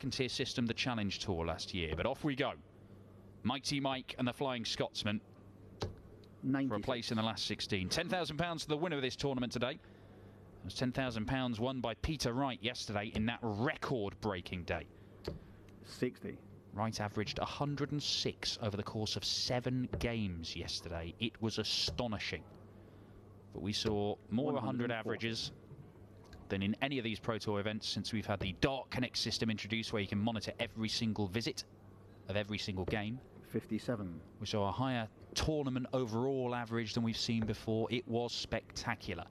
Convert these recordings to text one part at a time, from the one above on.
second-tier system, the Challenge Tour last year. But off we go. Mighty Mike and the Flying Scotsman for a place in the last 16. £10,000 to the winner of this tournament today. It was £10,000 won by Peter Wright yesterday in that record-breaking day. 60. Wright averaged 106 over the course of 7 games yesterday. It was astonishing. But we saw more 100 averages than in any of these Pro Tour events since we've had the Dart Connect system introduced, where you can monitor every single visit of every single game. 57. We saw a higher tournament overall average than we've seen before. It was spectacular.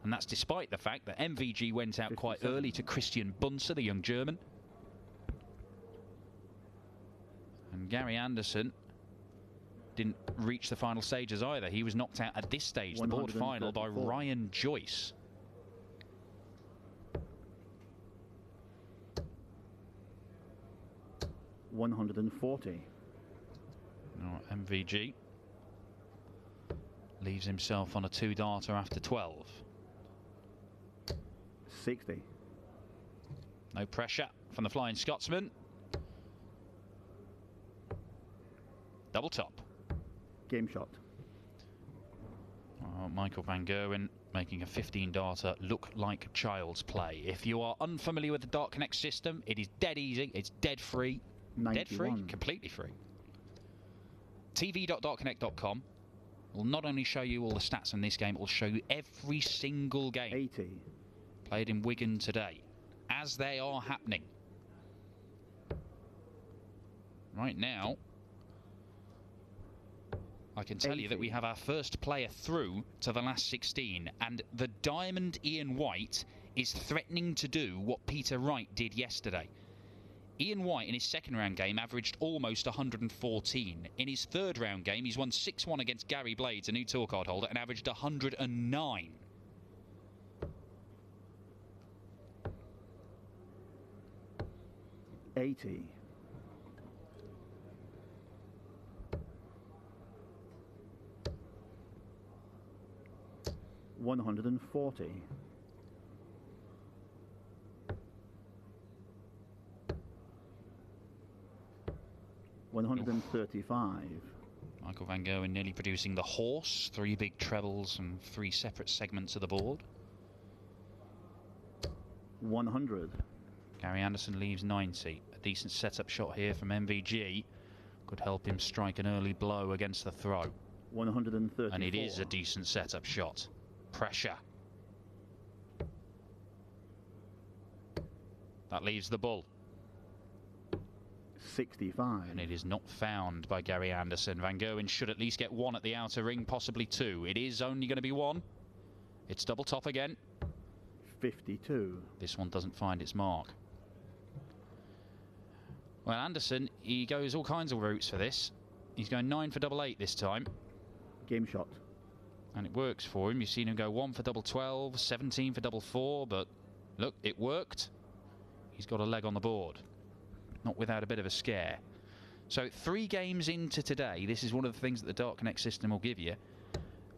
And that's despite the fact that MVG went out 57. quite early to Christian Bunser, the young German. And Gary Anderson didn't reach the final stages either. He was knocked out at this stage, the board final, by Ryan Joyce. $140. MVG leaves himself on a 2-darter after 12. 60. No pressure from the Flying Scotsman. Double top. Game shot. Michael van Gerwen making a 15-darter look like child's play. If you are unfamiliar with the Dart Connect system, it is dead easy. It's dead free. 91. Dead free, completely free. tv.dartconnect.com will not only show you all the stats in this game, it will show you every single game 80. played in Wigan today as they are happening. Right now, I can tell 80. you that we have our first player through to the last 16, and the Diamond Ian White is threatening to do what Peter Wright did yesterday. Ian White in his second round game averaged almost 114. In his third round game, he's won 6-1 against Gary Blades, a new tour card holder, and averaged 109. $80. $140. $135. Michael van Gerwen nearly producing the horse. 3 big trebles and 3 separate segments of the board. 100. Gary Anderson leaves 90. A decent setup shot here from MVG could help him strike an early blow against the throw. 134. And it is a decent setup shot. Pressure. That leaves the bull. 65. And it is not found by Gary Anderson. Van Gerwen should at least get 1 at the outer ring, possibly 2. It is only going to be 1. It's double top again. 52. This one doesn't find its mark. Well, Anderson, he goes all kinds of routes for this. He's going 9 for double 8 this time. Game shot. And it works for him. You've seen him go 1 for double 12, 17 for double 4, but look, it worked. He's got a leg on the board. Not without a bit of a scare. So 3 games into today, this is one of the things that the Dart Connect system will give you.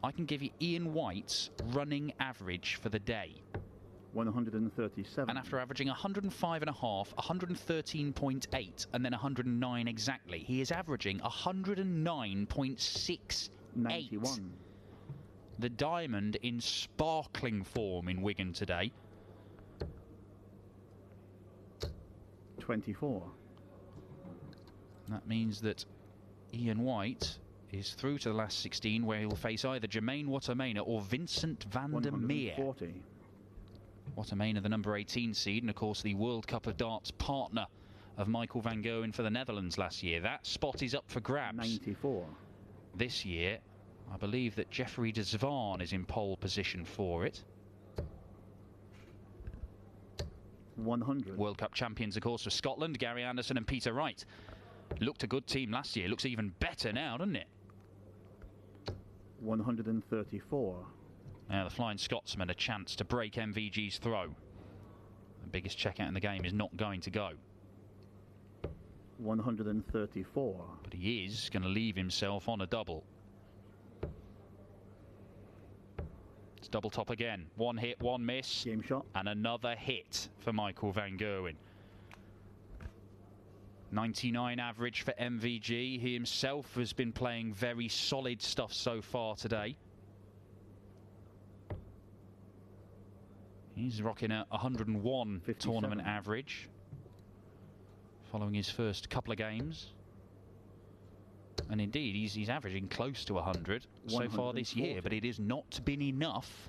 I can give you Ian White's running average for the day. 137. And after averaging 105.5, 113.8, and then 109 exactly, he is averaging 109.68. 91. The Diamond in sparkling form in Wigan today. 24. That means that Ian White is through to the last 16, where he'll face either Jermaine Wattermainer or Vincent van der Meer. 140. Wattermainer, the number 18 seed, and of course the World Cup of Darts partner of Michael van Gerwen for the Netherlands last year. That spot is up for grabs. 94. This year, I believe that Jeffrey de Zwaan is in pole position for it. 100. World Cup champions, of course, for Scotland, Gary Anderson and Peter Wright. Looked a good team last year. Looks even better now, doesn't it? 134. Now the Flying Scotsman, a chance to break MVG's throw. The biggest checkout in the game is not going to go. 134. But he is going to leave himself on a double. It's double top again. 1 hit, 1 miss. Game shot. And another hit for Michael van Gerwen. 99 average for MVG. He himself has been playing very solid stuff so far today. He's rocking a 101 tournament average following his first couple of games. And indeed, he's averaging close to 100 so far this year, but it has not been enough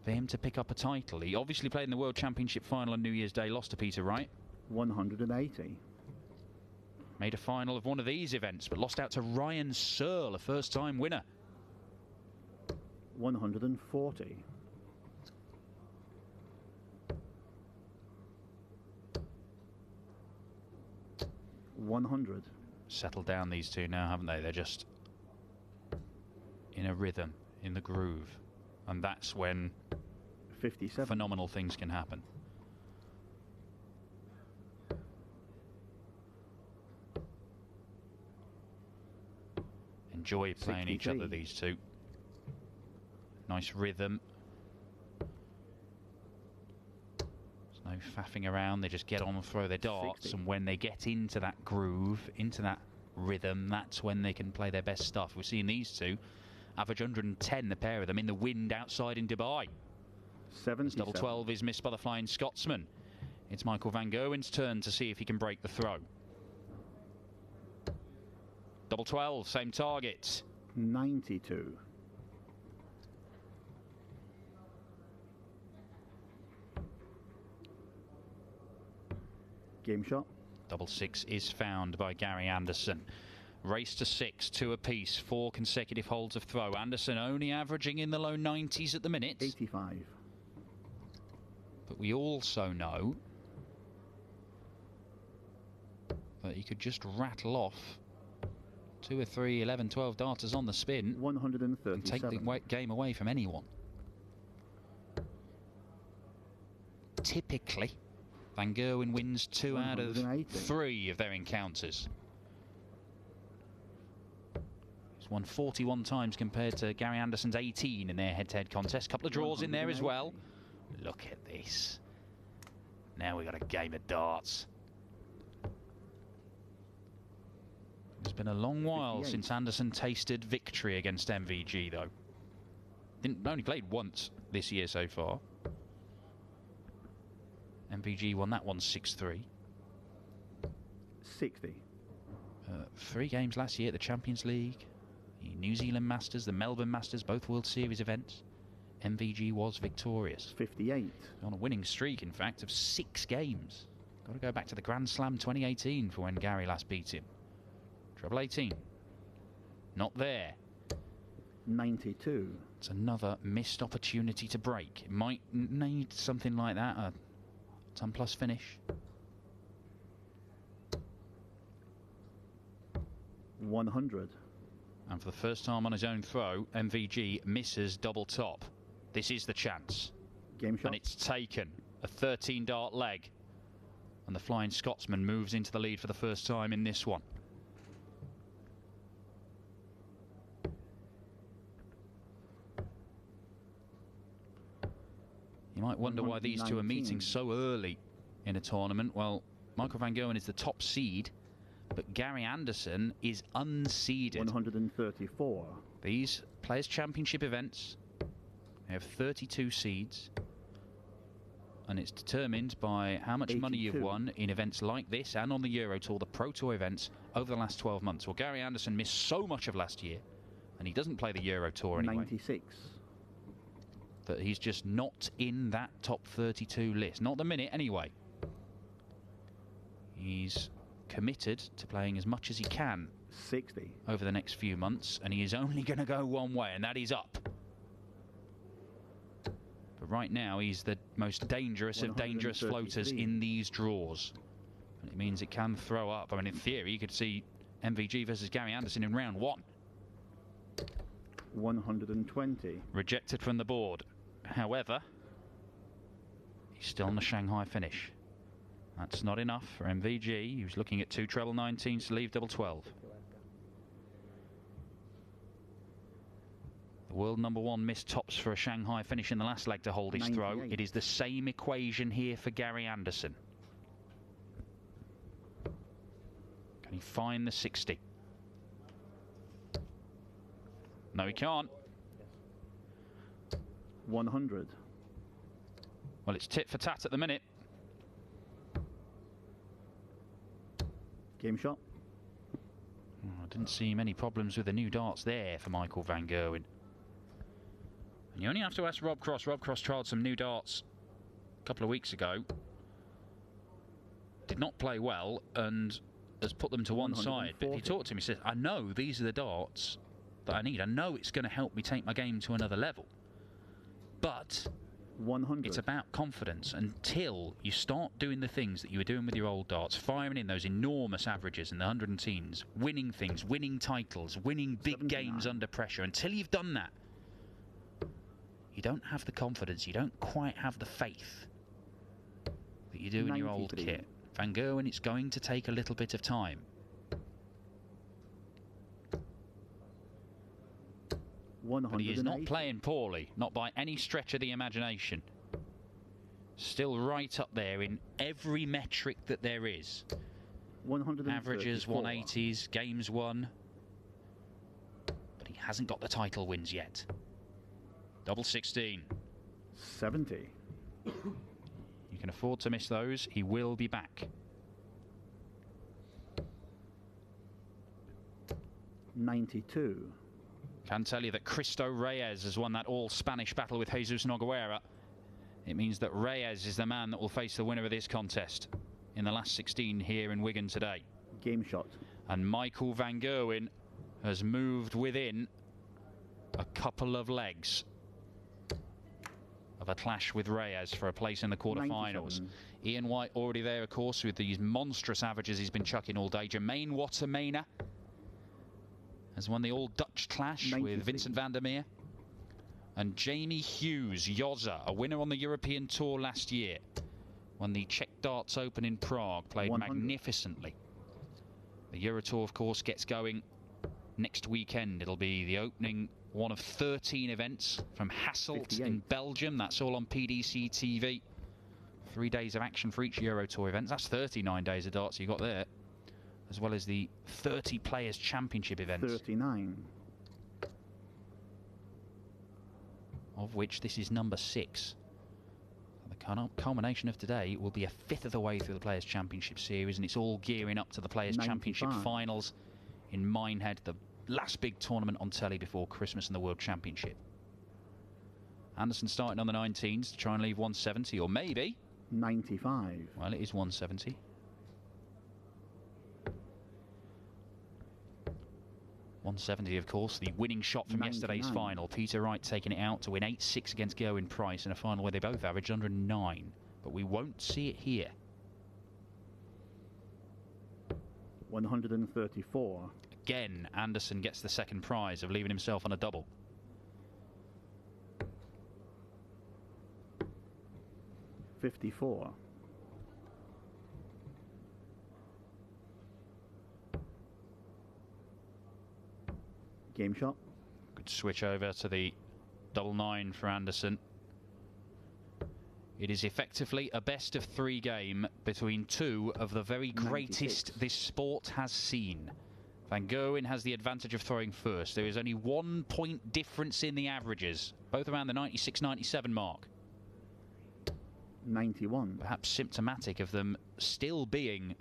for him to pick up a title. He obviously played in the World Championship final on New Year's Day, lost to Peter Wright. 180. Made a final of one of these events, but lost out to Ryan Searle, a first-time winner. 140. 100. Settled down, these two now, haven't they? They're just in a rhythm, in the groove. And that's when 57. Phenomenal things can happen. Enjoy playing 63. each other, these two. Nice rhythm. There's no faffing around. They just get on and throw their darts. 60. And when they get into that groove, into that rhythm, that's when they can play their best stuff. We're seeing these two average 110, the pair of them, in the wind outside in Dubai. 77. Double 12 is missed by the Flying Scotsman. It's Michael van Gerwen's turn to see if he can break the throw. Double 12, same target. 92. Game shot. Double 6 is found by Gary Anderson. Race to 6, 2 apiece, 4 consecutive holds of throw. Anderson only averaging in the low 90s at the minute. 85. But we also know that he could just rattle off 2 or 3, 11, 12 darters on the spin 137. and take the game away from anyone. Typically, Van Gerwen wins 2 out of 3 of their encounters. He's won 41 times compared to Gary Anderson's 18 in their head-to-head contest. Couple of draws in there as well. Look at this. Now we've got a game of darts. It's been a long while 58. since Anderson tasted victory against MVG, though. Only played once this year so far. MVG won that one 6-3. 60. 3 games last year at the Champions League, the New Zealand Masters, the Melbourne Masters, both World Series events. MVG was victorious. 58. On a winning streak, in fact, of 6 games. Got to go back to the Grand Slam 2018 for when Gary last beat him. Treble 18. Not there. 92. It's another missed opportunity to break. It might need something like that, a 10 plus finish. 100. And for the first time on his own throw, MVG misses double top. This is the chance. Game shot. And it's taken. A 13 dart leg. And the Flying Scotsman moves into the lead for the first time in this one. You might wonder why these two are meeting so early in a tournament. Well, Michael van Gerwen is the top seed, but Gary Anderson is unseeded. 134. These Players' Championship events, they have 32 seeds, and it's determined by how much money you've won in events like this and on the Euro Tour, the Pro Tour events, over the last 12 months. Well, Gary Anderson missed so much of last year, and he doesn't play the Euro Tour anyway. 96. That he's just not in that top 32 list. Not the minute, anyway. He's committed to playing as much as he can 60. over the next few months, and he is only going to go one way, and that is up. But right now, he's the most dangerous of dangerous floaters in these draws. And it means it can throw up. I mean, in theory, you could see MVG versus Gary Anderson in round 1. 120. Rejected from the board. However, he's still on the Shanghai finish. That's not enough for MVG. He was looking at 2 treble 19s to leave double 12. The world number 1 missed tops for a Shanghai finish in the last leg to hold his 98. throw. It is the same equation here for Gary Anderson. he find the 60? No, he can't. 100. Well, it's tit for tat at the minute. Game shot. I didn't see many problems with the new darts there for Michael van Gerwen. And you only have to ask Rob Cross. Rob Cross trialled some new darts a couple of weeks ago. Did not play well and has put them to one side. But he talked to him, he said, I know these are the darts that I need. I know it's going to help me take my game to another level. But 100. it's about confidence until you start doing the things that you were doing with your old darts, firing in those enormous averages in the 100 and teens, winning things, winning titles, winning big 79. games under pressure. Until you've done that, you don't have the confidence, you don't quite have the faith that you do in your old 93. kit. Van Gerwen, it's going to take a little bit of time. But he is not playing poorly, not by any stretch of the imagination. Still right up there in every metric that there is. 134. Averages, 180s, games won. But he hasn't got the title wins yet. Double 16. 70. You can afford to miss those. He will be back. 92. Can tell you that Cristo Reyes has won that all-Spanish battle with Jesus Nogueira. It means that Reyes is the man that will face the winner of this contest in the last 16 here in Wigan today. Game shot. And Michael van Gerwen has moved within a couple of legs of a clash with Reyes for a place in the quarterfinals. Ian White already there, of course, with these monstrous averages he's been chucking all day. Jermaine Wattermena has won the all-Dutch clash 96. with Vincent van der Meer. And Jamie Hughes, Jozza, a winner on the European Tour last year. Won the Czech Darts Open in Prague, played 100. magnificently. The Euro Tour, of course, gets going next weekend. It'll be the opening one of 13 events from Hasselt 58. in Belgium. That's all on PDC TV. 3 days of action for each Euro Tour event. That's 39 days of darts you got there, as well as the 30 Players Championship events. 39. Of which this is number 6. The culmination of today will be a fifth of the way through the Players' Championship series, and it's all gearing up to the Players' 95. Championship finals in Minehead, the last big tournament on telly before Christmas and the World Championship. Anderson starting on the 19s to try and leave 170, or maybe... 95. Well, it is 170. .170, of course, the winning shot from 99. yesterday's final. Peter Wright taking it out to win 8-6 against Gerwyn Price in a final where they both averaged 109. But we won't see it here. 134. Again, Anderson gets the second prize of leaving himself on a double. .54. Game shot. Good switch over to the double 9 for Anderson. It is effectively a best of 3 game between two of the very greatest 96. this sport has seen. Van Gerwen has the advantage of throwing first. There is only 1 point difference in the averages, both around the 96-97 mark. 91. Perhaps symptomatic of them still being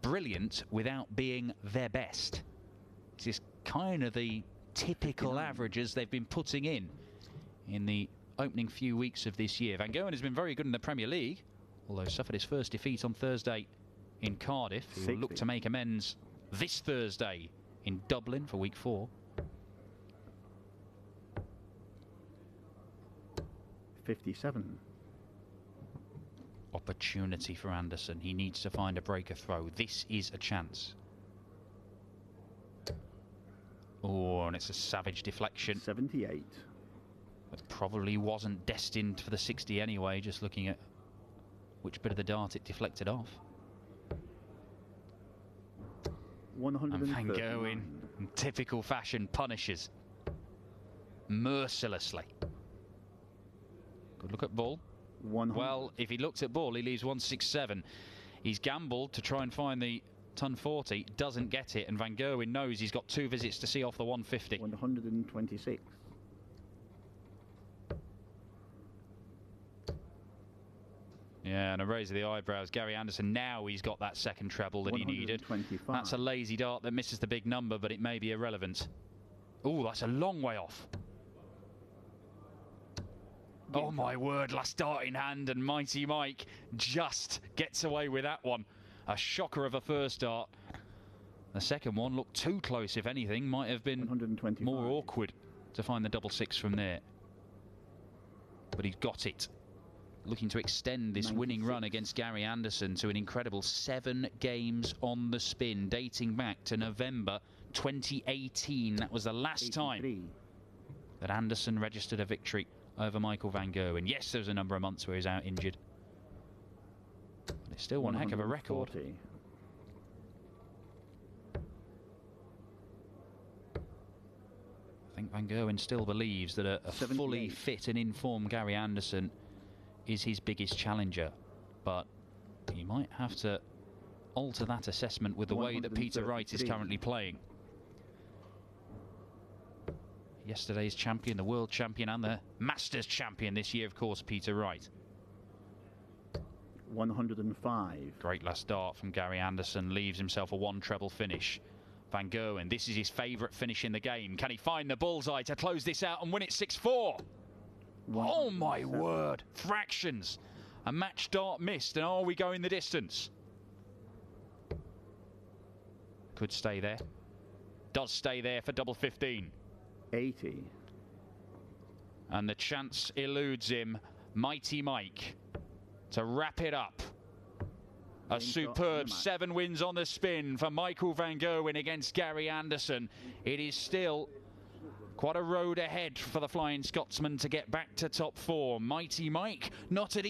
brilliant without being their best. This is kind of the typical 59. averages they've been putting in the opening few weeks of this year. Van Gerwen has been very good in the Premier League, although suffered his first defeat on Thursday in Cardiff. He will look to make amends this Thursday in Dublin for week 4. 57. Opportunity for Anderson. He needs to find a breaker throw. This is a chance. Oh, and it's a savage deflection. 78. That probably wasn't destined for the 60 anyway, just looking at which bit of the dart it deflected off. And Van Gerwen, in typical fashion, punishes mercilessly. Good look at ball. 100. Well, if he looks at ball, he leaves 167. He's gambled to try and find the ton 40, doesn't get it, and Van Gerwen knows he's got 2 visits to see off the 150. 126. Yeah, and a raise of the eyebrows. Gary Anderson, now he's got that second treble that he needed. That's a lazy dart that misses the big number, but it may be irrelevant. Oh, that's a long way off. Oh my word, last dart in hand, and Mighty Mike just gets away with that one. A shocker of a first dart. The second one looked too close, if anything. Might have been more awkward to find the double 6 from there. But he's got it. Looking to extend this 96. winning run against Gary Anderson to an incredible 7 games on the spin, dating back to November 2018. That was the last time that Anderson registered a victory over Michael Van Gerwen. Yes, there was a number of months where he was out injured, but it's still one heck of a record. I think Van Gerwen still believes that a fully fit and in-form Gary Anderson is his biggest challenger, but he might have to alter that assessment with the way that Peter Wright is currently playing. Yesterday's champion, the world champion and the Masters champion this year, of course, Peter Wright. 105. Great last start from Gary Anderson, leaves himself a 1 treble finish. Van Gerwen, this is his favourite finish in the game. Can he find the bullseye to close this out and win it 6-4? Oh my word, fractions. A match dart missed, and are we going the distance? Could stay there. Does stay there for double 15. 80. And the chance eludes him. Mighty Mike to wrap it up. A superb 7 wins on the spin for Michael Van Gerwen against Gary Anderson. It is still quite a road ahead for the Flying Scotsman to get back to top 4. Mighty Mike not at